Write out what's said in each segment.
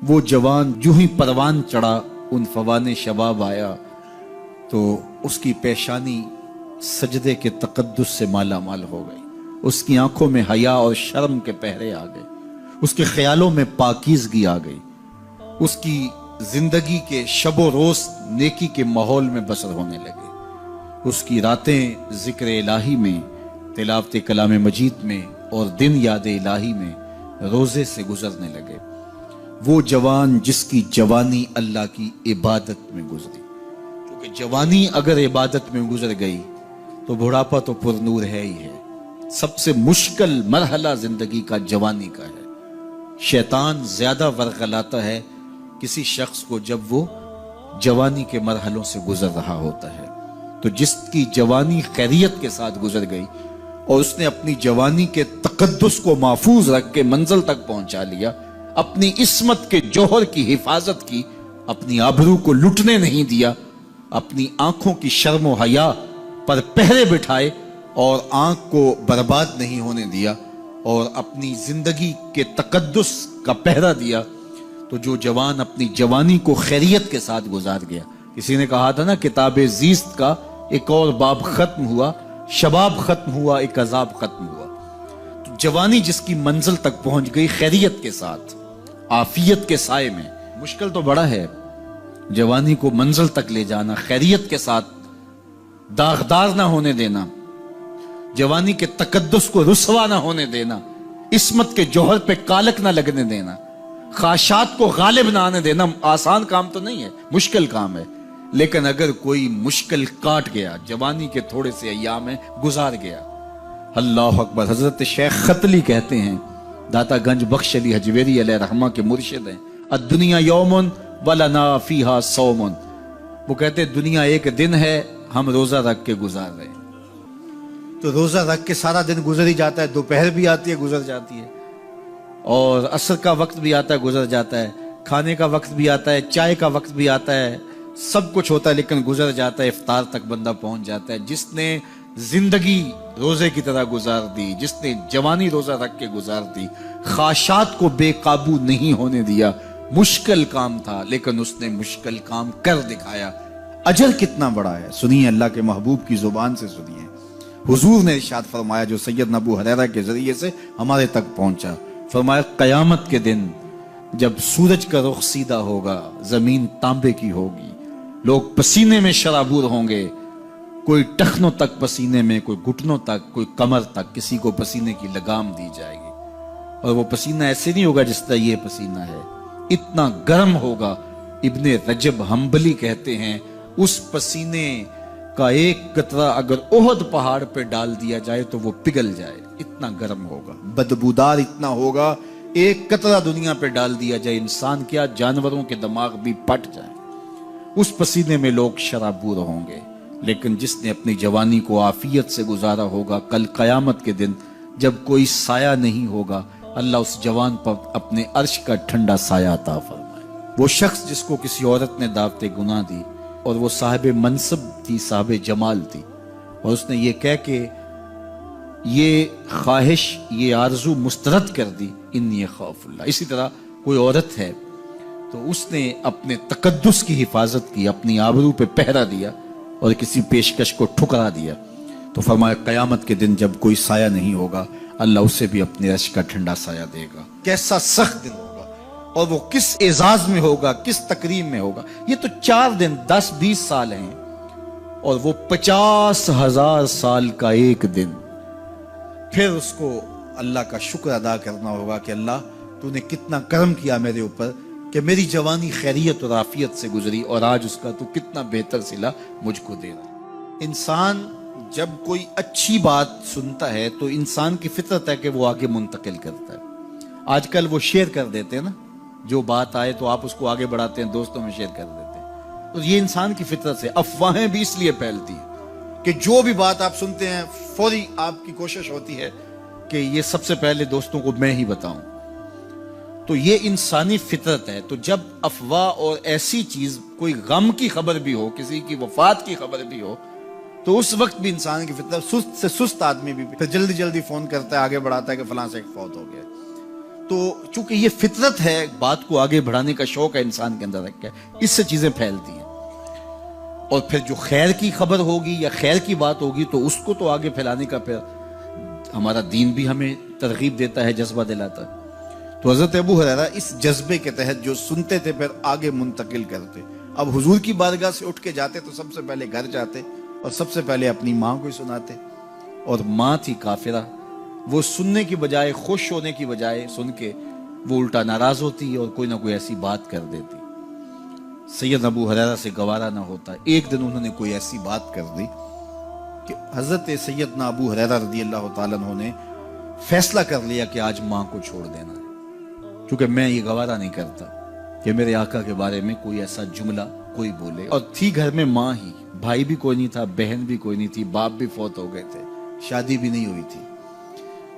وہ جوان جو ہی پروان چڑھا ان فوان شباب آیا تو اس کی پیشانی سجدے کے تقدس سے مالا مال ہو گئی، اس کی آنکھوں میں حیا اور شرم کے پہرے آ گئے، اس کے خیالوں میں پاکیزگی آ گئی، اس کی زندگی کے شب و روز نیکی کے ماحول میں بسر ہونے لگے، اس کی راتیں ذکر الہی میں، تلاوت کلام مجید میں اور دن یاد الہی میں روزے سے گزرنے لگے۔ وہ جوان جس کی جوانی اللہ کی عبادت میں گزری، کیونکہ جوانی اگر عبادت میں گزر گئی تو بڑھاپا تو پر نور ہے ہی ہے۔ سب سے مشکل مرحلہ زندگی کا جوانی کا ہے۔ شیطان زیادہ ورغلاتا ہے کسی شخص کو جب وہ جوانی کے مرحلوں سے گزر رہا ہوتا ہے۔ تو جس کی جوانی خیریت کے ساتھ گزر گئی اور اس نے اپنی جوانی کے تقدس کو محفوظ رکھ کے منزل تک پہنچا لیا، اپنی عصمت کے جوہر کی حفاظت کی، اپنی آبرو کو لٹنے نہیں دیا، اپنی آنکھوں کی شرم و حیا پر پہرے بٹھائے اور آنکھ کو برباد نہیں ہونے دیا اور اپنی زندگی کے تقدس کا پہرا دیا، تو جو جوان اپنی جوانی کو خیریت کے ساتھ گزار گیا۔ کسی نے کہا تھا نا، کتاب زیست کا ایک اور باب ختم ہوا، شباب ختم ہوا، ایک عذاب ختم ہوا۔ تو جوانی جس کی منزل تک پہنچ گئی خیریت کے ساتھ، عافیت کے سائے میں، مشکل تو بڑا ہے جوانی کو منزل تک لے جانا، خیریت کے ساتھ، داغدار نہ ہونے دینا، جوانی کے تقدس کو رسوا نہ ہونے دینا، عصمت کے جوہر پہ کالک نہ لگنے دینا، خواہشات کو غالب نہ آنے دینا۔ آسان کام تو نہیں ہے، مشکل کام ہے، لیکن اگر کوئی مشکل کاٹ گیا، جوانی کے تھوڑے سے ایام میں گزار گیا، اللہ اکبر۔ حضرت شیخ خطلی کہتے ہیں، داتا گنج بخش علی حجویری علیہ رحمہ کے مرشد ہیں، الدنیا یوم ولنا فیہا صوم۔ وہ کہتے ہیں دنیا ایک دن ہے، ہم روزہ رکھ کے گزار رہے ہیں۔ تو روزہ رکھ کے سارا دن گزر ہی جاتا ہے، دوپہر بھی آتی ہے گزر جاتی ہے، اور عصر کا وقت بھی آتا ہے گزر جاتا ہے، کھانے کا وقت بھی آتا ہے، چائے کا وقت بھی آتا ہے، سب کچھ ہوتا ہے لیکن گزر جاتا ہے، افطار تک بندہ پہنچ جاتا ہے۔ جس نے زندگی روزے کی طرح گزار دی، جس نے جوانی روزہ رکھ کے گزار دی، خواہشات کو بے قابو نہیں ہونے دیا، مشکل کام تھا لیکن اس نے مشکل کام کر دکھایا۔ اجر کتنا بڑا ہے، سنیے اللہ کے محبوب کی زبان سے سنیے۔ حضور نے ارشاد فرمایا جو سیدنا ابو ہریرہ کے ذریعے سے ہمارے تک پہنچا، فرمایا قیامت کے دن جب سورج کا رخ سیدھا ہوگا، زمین تانبے کی ہوگی، لوگ پسینے میں شرابور ہوں گے، کوئی ٹخنوں تک پسینے میں، کوئی گھٹنوں تک، کوئی کمر تک، کسی کو پسینے کی لگام دی جائے گی، اور وہ پسینہ ایسے نہیں ہوگا جس طرح یہ پسینہ ہے، اتنا گرم ہوگا۔ ابن رجب حنبلی کہتے ہیں اس پسینے کا ایک قطرہ اگر احد پہاڑ پہ ڈال دیا جائے تو وہ پگھل جائے، اتنا گرم ہوگا، بدبودار اتنا ہوگا، ایک قطرہ دنیا پہ ڈال دیا جائے، انسان کیا جانوروں کے دماغ بھی پھٹ جائیں، اس پسینے میں لوگ شرابور ہوں گے۔ لیکن جس نے اپنی جوانی کو عافیت سے گزارا ہوگا، کل قیامت کے دن جب کوئی سایہ نہیں ہوگا، اللہ اس جوان پر اپنے عرش کا ٹھنڈا سایہ عطا فرمائے۔ وہ شخص جس کو کسی عورت نے دعوت گناہ دی اور وہ صاحب منصب تھی، صاحب جمال تھی، اور اس نے یہ کہہ کے یہ خواہش، یہ آرزو مسترد کر دی، انی خاف اللہ۔ اسی طرح کوئی عورت ہے تو اس نے اپنے تقدس کی حفاظت کی، اپنی آبرو پہ پہرا دیا اور کسی پیشکش کو ٹھکرا دیا، تو فرمایا قیامت کے دن جب کوئی سایہ نہیں ہوگا، اللہ اسے بھی اپنے عرش کا ٹھنڈا سایہ دے گا۔ کیسا سخت دن ہوگا، اور وہ کس اعزاز میں ہوگا، کس تکریم میں ہوگا۔ یہ تو 4 دن 10-20 سال ہیں، اور وہ 50,000 سال کا ایک دن۔ پھر اس کو اللہ کا شکر ادا کرنا ہوگا کہ اللہ تو نے کتنا کرم کیا میرے اوپر کہ میری جوانی خیریت اور عافیت سے گزری، اور آج اس کا تو کتنا بہتر صلہ مجھ کو دے رہا۔ انسان جب کوئی اچھی بات سنتا ہے تو انسان کی فطرت ہے کہ وہ آگے منتقل کرتا ہے۔ آج کل وہ شیئر کر دیتے ہیں نا، جو بات آئے تو آپ اس کو آگے بڑھاتے ہیں، دوستوں میں شیئر کر دیتے ہیں۔ تو یہ انسان کی فطرت سے افواہیں بھی اس لیے پھیلتی ہیں کہ جو بھی بات آپ سنتے ہیں فوری آپ کی کوشش ہوتی ہے کہ یہ سب سے پہلے دوستوں کو میں ہی بتاؤں۔ تو یہ انسانی فطرت ہے۔ تو جب افواہ اور ایسی چیز، کوئی غم کی خبر بھی ہو، کسی کی وفات کی خبر بھی ہو، تو اس وقت بھی انسان کی فطرت، سست سے سست آدمی بھی پھر جلدی جلدی فون کرتا ہے، آگے بڑھاتا ہے کہ فلاں سے ایک فوت ہو گیا۔ تو چونکہ یہ فطرت ہے، بات کو آگے بڑھانے کا شوق ہے انسان کے اندر رکھا ہے، اس سے چیزیں پھیلتی ہیں، اور پھر جو خیر کی خبر ہوگی یا خیر کی بات ہوگی تو اس کو تو آگے پھیلانے کا پھر ہمارا دین بھی ہمیں ترغیب دیتا ہے، جذبہ دلاتا ہے۔ تو حضرت ابو ہریرہ اس جذبے کے تحت جو سنتے تھے پھر آگے منتقل کرتے۔ اب حضور کی بارگاہ سے اٹھ کے جاتے تو سب سے پہلے گھر جاتے اور سب سے پہلے اپنی ماں کو ہی سناتے، اور ماں تھی کافرہ، وہ سننے کی بجائے، خوش ہونے کی بجائے سن کے وہ الٹا ناراض ہوتی اور کوئی نہ کوئی ایسی بات کر دیتی۔ سید ابو ہریرہ سے گوارا نہ ہوتا، ایک دن انہوں نے کوئی ایسی بات کر دی کہ حضرت سیدنا ابو ہریرہ رضی اللہ تعالیٰ عنہ نے فیصلہ کر لیا کہ آج ماں کو چھوڑ دینا ہے، کیونکہ میں یہ گوارا نہیں کرتا کہ میرے آقا کے بارے میں کوئی ایسا جملہ کوئی بولے۔ اور تھی گھر میں ماں ہی، بھائی بھی کوئی نہیں تھا، بہن بھی کوئی نہیں تھی، باپ بھی فوت ہو گئے تھے، شادی بھی نہیں ہوئی تھی،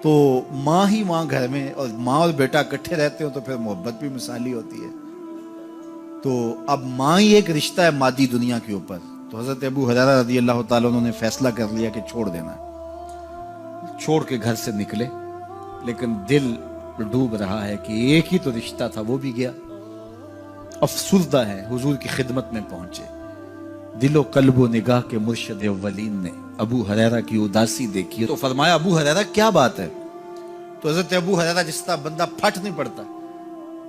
تو ماں ہی ماں گھر میں، اور ماں اور بیٹا اکٹھے رہتے ہو تو پھر محبت بھی مثالی ہوتی ہے۔ تو اب ماں ہی ایک رشتہ ہے مادی دنیا کے اوپر، تو حضرت ابو ہریرہ رضی اللہ تعالیٰ عنہ نے فیصلہ کر لیا کہ چھوڑ دینا ہے۔ چھوڑ کے گھر سے نکلے، لیکن دل ڈوب رہا ہے کہ ایک ہی تو رشتہ تھا وہ بھی گیا۔ افسردہ ہے، حضور کی خدمت میں پہنچے، دل و قلب و نگاہ کے مرشد اولین نے ابو ہریرہ کی اداسی دیکھی تو فرمایا ابو ہریرہ کیا بات ہے؟ تو حضرت ابو ہریرہ جس طرح بندہ پھٹ نہیں پڑتا،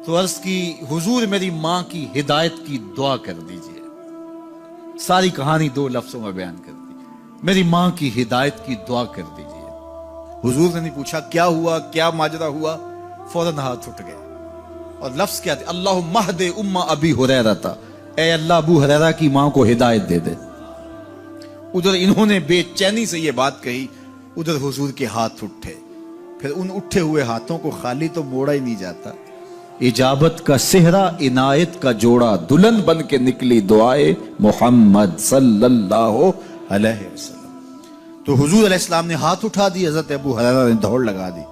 تو عرض کی حضور میری ماں کی ہدایت کی دعا کر دیجئے۔ ساری کہانی 2 لفظوں میں بیان کر دی، میری ماں کی ہدایت کی دعا کر دیجئے۔ حضور نے نہیں پوچھا کیا ہوا، کیا ماجرا ہوا، فوراً ہاتھ اٹھ گئے، اور لفظ کیا تھے؟ اللہم اہد ام ابی ہریرہ تھا، اے اللہ ابو ہریرہ کی ماں کو ہدایت دے دے۔ ادھر انہوں نے بے چینی سے یہ بات کہی، ادھر حضور کے ہاتھ اٹھے، پھر ان اٹھے ہوئے ہاتھوں کو خالی تو موڑا ہی نہیں جاتا، اجابت کا صحرا عنایت کا جوڑا، دلہن بن کے نکلی دعائے محمد صلی اللہ علیہ وسلم۔ تو حضور علیہ السلام نے ہاتھ اٹھا دی، حضرت ابو ہریرہ نے دوڑ لگا دی۔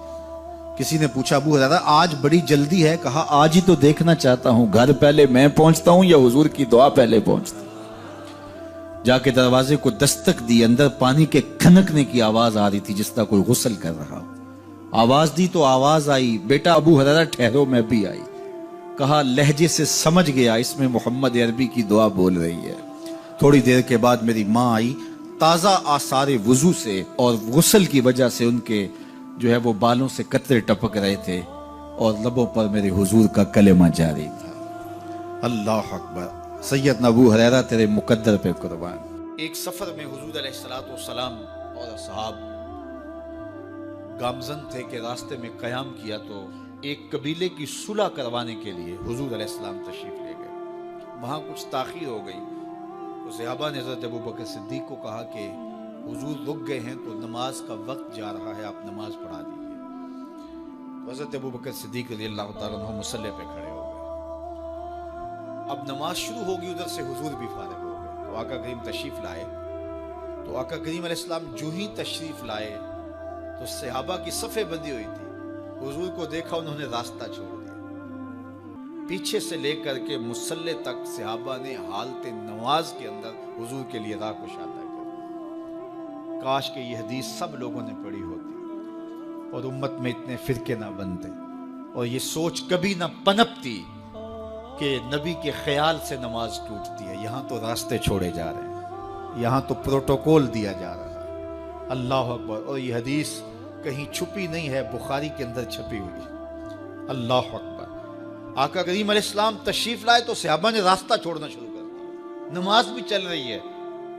کسی نے پوچھا ابو ہریرہ آج بڑی جلدی ہے؟ کہا آج ہی تو دیکھنا چاہتا ہوں، گھر پہلے میں پہنچتا ہوں یا حضور کی دعا پہلے پہنچتا ہوں؟ جا کے دروازے کو دستک دی، اندر پانی کے کھنکنے کی آواز آ رہی تھی جس طرح کوئی غسل کر رہا ہو۔ آواز دی تو آواز آئی، بیٹا ابو ہریرہ ٹھہرو، میں بھی آئی۔ کہا لہجے سے سمجھ گیا اس میں محمد عربی کی دعا بول رہی ہے۔ تھوڑی دیر کے بعد میری ماں آئی، تازہ آثار وضو سے اور غسل کی وجہ سے ان کے جو ہے وہ بالوں سے قطرے ٹپک رہے تھے، اور لبوں پر میرے حضور کا کلمہ جاری تھا۔ اللہ اکبر، سیدنا ابو ہریرہ تیرے مقدر پہ قربان۔ ایک سفر میں حضور علیہ السلام اور اصحاب گامزن تھے کہ راستے میں قیام کیا، تو ایک قبیلے کی صلح کروانے کے لیے حضور علیہ السلام تشریف لے گئے۔ وہاں کچھ تاخیر ہو گئی تو صحابہ نے حضرت ابوبکر صدیق کو کہا کہ حضور رک گئے ہیں تو نماز کا وقت جا رہا ہے، آپ نماز پڑھا دیجیے۔ تو حضرت ابوبکر صدیق رضی اللہ تعالیٰ عنہ مصلی پہ کھڑے ہو گئے۔ اب نماز شروع ہوگی، ادھر سے حضور بھی فارغ ہو گئے، تو آقا کریم تشریف لائے۔ تو آقا کریم علیہ السلام جو ہی تشریف لائے تو صحابہ کی صفیں بندی ہوئی تھی، حضور کو دیکھا انہوں نے راستہ چھوڑ دیا، پیچھے سے لے کر کے مصلی تک صحابہ نے حالت نماز کے اندر حضور کے لیے راہ کشادہ کر دی۔ کاش کہ یہ حدیث سب لوگوں نے پڑھی ہوتی اور امت میں اتنے فرقے نہ بنتے، اور یہ سوچ کبھی نہ پنپتی کہ نبی کے خیال سے نماز ٹوٹتی ہے۔ یہاں تو راستے چھوڑے جا رہے ہیں، یہاں تو پروٹوکول دیا جا رہا ہے۔ اللہ اکبر، اور یہ حدیث کہیں چھپی نہیں ہے، بخاری کے اندر چھپی ہوئی۔ اللہ اکبر، آقا کریم علیہ السلام تشریف لائے تو صحابہ نے راستہ چھوڑنا شروع کر دیا، نماز بھی چل رہی ہے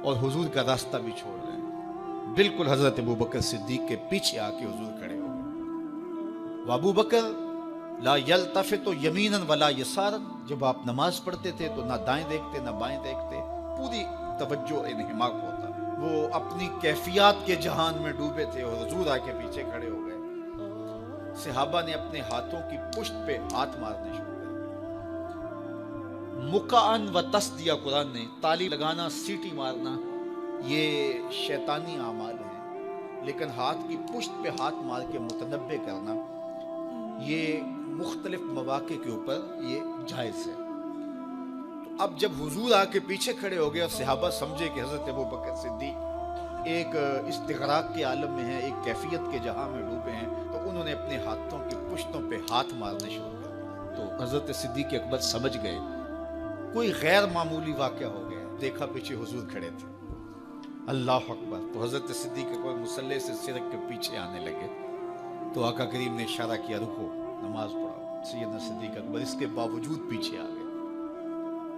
اور حضور کا راستہ بھی چھوڑ رہے ہیں۔ بالکل حضرت ابوبکر صدیق کے پیچھے آ کے حضور کھڑے ہو گئے۔ وابوبکر لا یلتفت یمینا ولا یسارا، جب آپ نماز پڑھتے تھے تو نہ دائیں دیکھتے نہ بائیں دیکھتے، پوری توجہ انہماک ہوتا، وہ اپنی کیفیات کے جہان میں ڈوبے تھے، اور حضور آ کے پیچھے کھڑے ہو گئے۔ صحابہ نے اپنے ہاتھوں کی پشت پہ ہاتھ مارنے شروع کر دیے۔ مقعن و تصدیہ، قرآن نے تالی لگانا، سیٹی مارنا، یہ شیطانی اعمال ہیں، لیکن ہاتھ کی پشت پہ ہاتھ مار کے متنبع کرنا یہ مختلف مواقع کے اوپر یہ جائز ہے۔ تو اب جب حضور آ کے پیچھے کھڑے ہو گئے اور صحابہ سمجھے کہ حضرت ابوبکر صدیق ایک استغراق کے عالم میں ہیں، ایک کیفیت کے جہاں میں ڈوبے ہیں، تو انہوں نے اپنے ہاتھوں کی پشت پشتوں پہ ہاتھ مارنے شروع کر دیے۔ تو حضرت صدیق اکبر سمجھ گئے کوئی غیر معمولی واقعہ ہو گیا، دیکھا پیچھے حضور کھڑے تھے۔ اللہ اکبر! تو حضرت صدیق اکبر مصلی سے سرک کے پیچھے آنے لگے تو آقا کریم نے اشارہ کیا رکو، نماز پڑھاؤ۔ سیدنا صدیق اکبر اس کے باوجود پیچھے آ گئے۔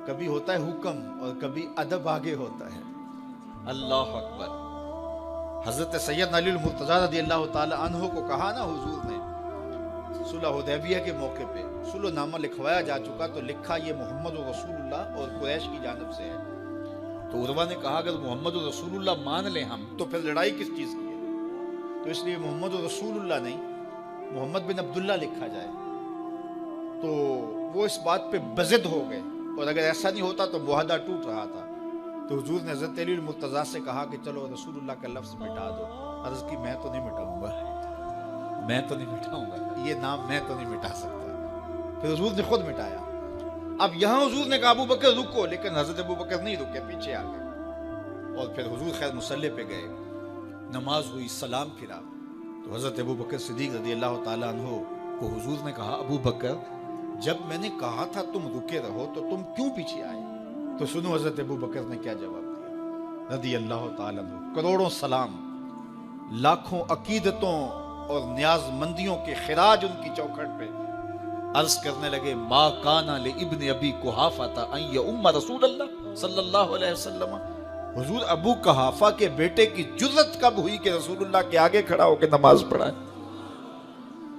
کبھی ہوتا ہے حکم اور کبھی ادب آگے ہوتا ہے۔ اللہ اکبر! حضرت سیدنا علی المرتضیٰ رضی اللہ تعالی عنہ کو کہا نا حضور نے صلح حدیبیہ کے موقع پہ صلح نامہ لکھوایا جا چکا، تو لکھا یہ محمد رسول اللہ اور قریش کی جانب سے ہے۔ تو عروہ نے کہا اگر محمد رسول اللہ مان لیں ہم تو پھر لڑائی کس چیز کی ہے؟ تو اس لیے محمد رسول اللہ نہیں، محمد بن عبداللہ لکھا جائے۔ تو وہ اس بات پہ بضد ہو گئے، اور اگر ایسا نہیں ہوتا تو معاہدہ ٹوٹ رہا تھا۔ تو حضور نے حضرت علی المرتضیٰ سے کہا کہ چلو رسول اللہ کا لفظ مٹا دو۔ عرض کی میں تو نہیں مٹاؤں گا، میں تو نہیں مٹاؤں گا، یہ نام میں تو نہیں مٹا سکتا۔ پھر حضور نے خود مٹایا۔ اب یہاں حضور نے کہا ابو بکر رکو، لیکن حضرت ابو بکر نہیں رکے، پیچھے آ گئے۔ اور پھر حضور خیر مصلی پہ گئے، نماز ہوئی، سلام پھرا تو حضرت ابو بکر صدیق رضی اللہ تعالیٰ عنہ کو حضور نے کہا ابو بکر جب میں نے کہا تھا تم رکے رہو تو تم کیوں پیچھے آئے؟ تو سنو حضرت ابو بکر نے کیا جواب دیا رضی اللہ تعالیٰ عنہ۔ کروڑوں سلام، لاکھوں عقیدتوں اور نیاز مندیوں کے خراج ان کی چوکھٹ پہ عرض کرنے لگے ما کانا لابن ابی قحافہ ان یؤم رسول اللہ صلی اللہ علیہ وسلم۔ حضور ابو قحافہ کے بیٹے کی جرت کب ہوئی کہ رسول اللہ کے آگے کھڑا ہو کے نماز پڑھائے؟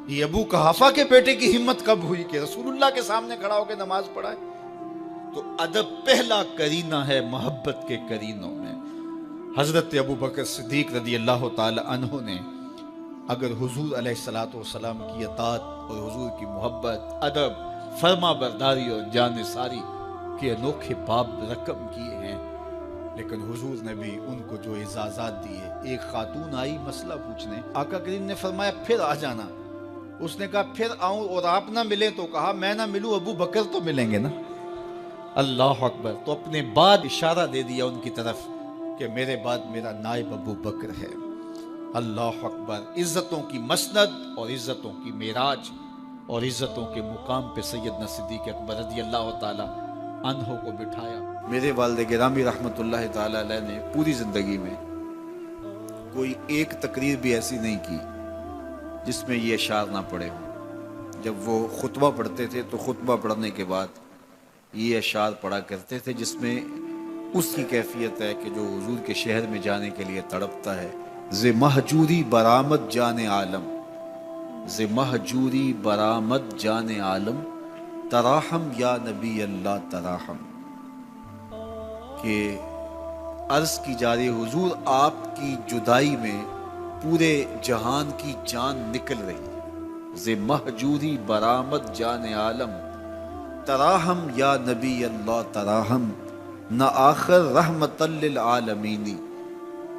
یہ ابو قحافہ کے بیٹے کی ہمت کب ہوئی کہ رسول اللہ کے سامنے کھڑا ہو کے نماز پڑھائے؟ تو ادب پہلا کرینہ ہے محبت کے کرینوں میں۔ حضرت ابو بکر صدیق رضی اللہ تعالی عنہ نے اگر حضور علیہ الصلوۃ والسلام کی اطاعت اور حضور کی محبت، ادب، فرما برداری اور جانثاری کے انوکھے باب رقم کیے ہیں، لیکن حضور نے بھی ان کو جو اعزازات دیے۔ ایک خاتون آئی مسئلہ پوچھنے، آقا کریم نے فرمایا پھر آ جانا۔ اس نے کہا پھر آؤں اور آپ نہ ملے؟ تو کہا میں نہ ملوں ابو بکر تو ملیں گے نا۔ اللہ اکبر! تو اپنے بعد اشارہ دے دیا ان کی طرف کہ میرے بعد میرا نائب ابو بکر ہے۔ اللہ اکبر! عزتوں کی مسند اور عزتوں کی معراج اور عزتوں کے مقام پہ سیدنا صدیق اکبر رضی اللہ تعالی عنہ کو بٹھایا۔ میرے والد گرامی رحمت اللہ تعالی علیہ نے پوری زندگی میں کوئی ایک تقریر بھی ایسی نہیں کی جس میں یہ اشعار نہ پڑے ہوں۔ جب وہ خطبہ پڑھتے تھے تو خطبہ پڑھنے کے بعد یہ اشعار پڑھا کرتے تھے جس میں اس کی کیفیت ہے کہ جو حضور کے شہر میں جانے کے لیے تڑپتا ہے۔ ز مہجوری برآمد جان عالم، ز مہجوری برآمد جان عالم، تراحم یا نبی اللہ تراحم۔ کہ عرض کی جا رہی حضور آپ کی جدائی میں پورے جہان کی جان نکل رہی۔ ز مہجوری برآمد جان عالم، تراحم یا نبی اللہ تراحم، نہ آخر رحمت للعالمین،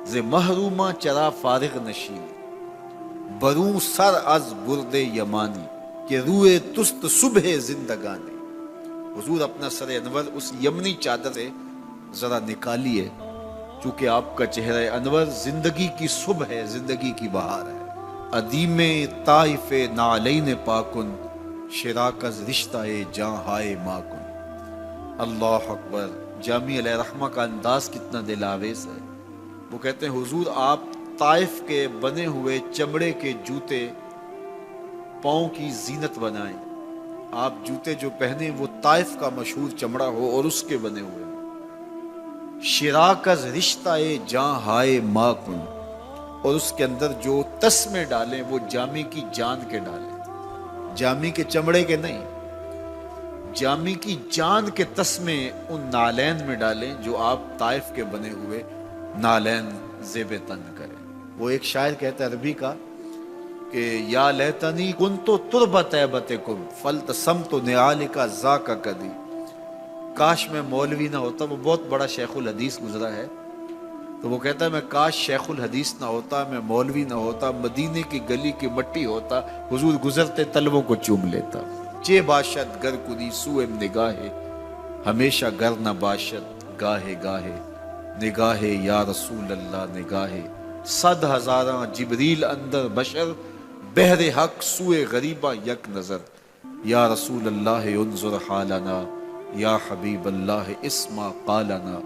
ز محرومہ چرا فارغ نشینی، بروں سر از برد یمانی، کہ روئے تست صبح زندگانی۔ حضور اپنا سر انور اس یمنی چادر سے ذرا نکالیے، چونکہ آپ کا چہرہ انور زندگی کی صبح ہے، زندگی کی بہار ہے۔ ادیم طائف نعلین پاکن، شراک از رشتہ جاں ہائے ماکن۔ اللہ اکبر! جامی علیہ رحمہ کا انداز کتنا دل آویز ہے۔ وہ کہتے ہیں حضور آپ طائف کے بنے ہوئے چمڑے کے جوتے پاؤں کی زینت بنائیں۔ آپ جوتے جو پہنے وہ طائف کا مشہور چمڑا ہو اور اس کے بنے ہوئے ہوں۔ شراک از رشتہ جاں ہائے ماکن، اور اس کے اندر جو تسمے ڈالیں وہ جامی کی جان کے ڈالیں، جامی کے چمڑے کے نہیں، جامی کی جان کے تسمے ان نالین میں ڈالیں جو آپ طائف کے بنے ہوئے نالین زیب تن کریں۔ وہ ایک شاعر کہتا ہے عربی کا کہ یا لیتنی کنت تربت ایبتکم فلتسمت نعالک ذاک کدی، کاش میں مولوی نہ ہوتا۔ وہ بہت بڑا شیخ الحدیث گزرا ہے، تو وہ کہتا ہے میں کاش شیخ الحدیث نہ ہوتا، میں مولوی نہ ہوتا، مدینے کی گلی کی مٹی ہوتا، حضور گزرتے تلووں کو چوم لیتا۔ چے باشد گر کنی سوئم نگاہے، ہمیشہ گر نہ باشد گاہے گاہے، نگاہے یا رسول اللہ نگاہے، صد ہزاراں جبریل اندر بشر، بہر حق سوئے غریبہ یک نظر، یا رسول اللہ انظر حالنا، یا حبیب اللہ اسما قالنا،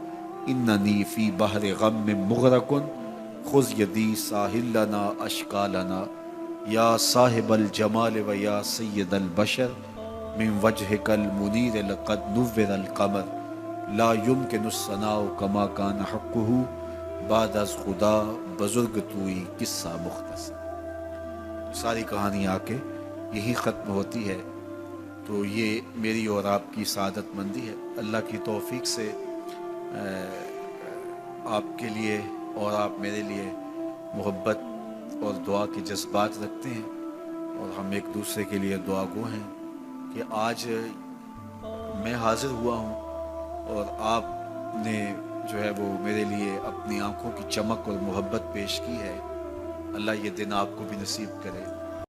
اننی فی بحر غم مغرق خذ یدی ساحل لنا اشکالنا، یا صاحب الجمال و یا سید البشر من وجهک المنیر لقد نور القمر، لا یمکن الثناء کما کان حقہ بعد از خدا بزرگ توئی قصہ مختصر۔ ساری کہانی آ کے یہی ختم ہوتی ہے۔ تو یہ میری اور آپ کی سعادت مندی ہے۔ اللہ کی توفیق سے آپ کے لیے اور آپ میرے لیے محبت اور دعا کے جذبات رکھتے ہیں، اور ہم ایک دوسرے کے لیے دعا گو ہیں کہ آج میں حاضر ہوا ہوں اور آپ نے جو ہے وہ میرے لیے اپنی آنکھوں کی چمک اور محبت پیش کی ہے۔ اللہ یہ دن آپ کو بھی نصیب کرے۔